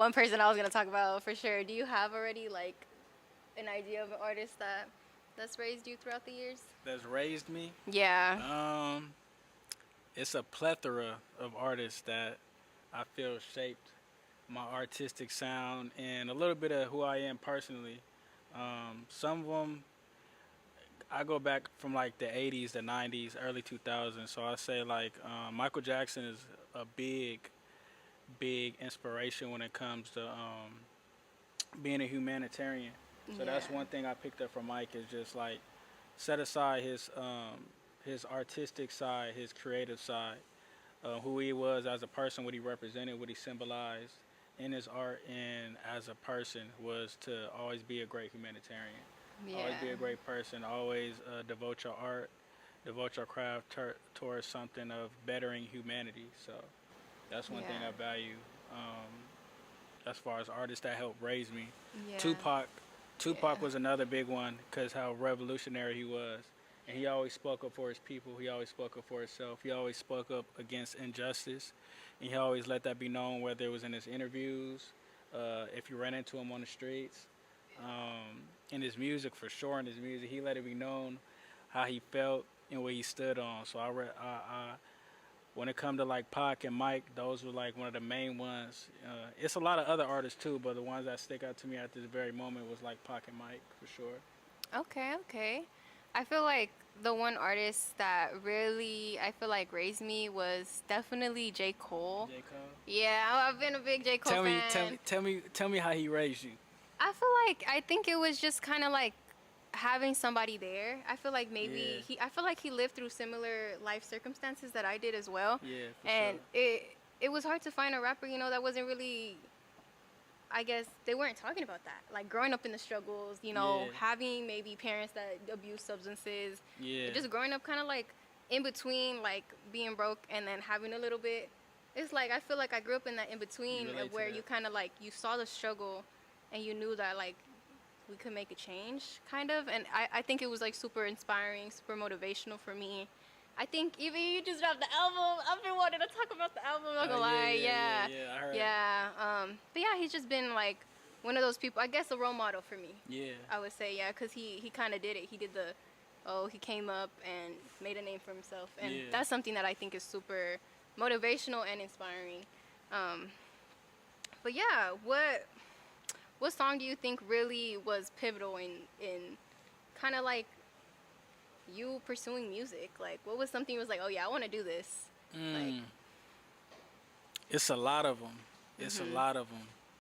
One person I was gonna talk about for sure. Do you have already like an idea of an artist that's raised you throughout the years? That's raised me. Yeah. Um, it's a plethora of artists that I feel shaped my artistic sound and a little bit of who I am personally. Some of them I go back from like the '80s, the '90s, early 2000s. So I say like Michael Jackson is a big inspiration when it comes to being a humanitarian. So that's Yeah. one thing I picked up from Mike is just like set aside his artistic side, his creative side, who he was as a person, what he represented, what he symbolized in his art, and as a person was to always be a great humanitarian, always be Yeah. a great person, always devote your art, devote your craft towards something of bettering humanity. So that's one thing I Yeah. value. As far as artists that helped raise me. Yeah. Tupac, Tupac Yeah. was another big one because how revolutionary he was, and he always spoke up for his people. He always spoke up for himself. He always spoke up against injustice, and he always let that be known whether it was in his interviews, if you ran into him on the streets, in his music for sure. In his music, he let it be known how he felt and what he stood on. So when it come to like Pac and Mike, those were like one of the main ones. It's a lot of other artists too, but the ones that stick out to me at this very moment was like Pac and Mike for sure. Okay, okay. I feel like the one artist that really I feel like raised me was definitely J. Cole. J Cole. Yeah, I've been a big J. Cole Tell me, tell me, fan. tell me, tell me how he raised you. I feel like I think it was just kind of like having somebody there. I feel like maybe Yeah, he I feel like he lived through similar life circumstances that I did as well. yeah, for And sure. it was hard to find a rapper, that wasn't really, I guess they weren't talking about that. Like growing up in the struggles, Yeah, having maybe parents that abuse substances, yeah, just growing up kind of like in between, like being broke and then having a little bit. It's like I feel like I grew up in that in you between relate to where you that. kind of like you saw the struggle and you knew that like we could make a change, kind of. And I think it was like super inspiring, super motivational for me. I think even you just dropped the album. I've been wanting to talk about the album. I'm not Oh gonna yeah, lie. yeah, yeah, Yeah, yeah. I heard. yeah. But yeah, he's just been like one of those people. I guess a role model for me. Yeah, I would say, yeah, because he kind of did it. He did he came up and made a name for himself, and yeah. that's something that I think is super motivational and inspiring. Um, but yeah, what song do you think really was pivotal in kind of like you pursuing music? Like, what was something you was like, oh yeah, I want to do this? Like, Mm, it's a lot of them. It's a mhm, lot of them.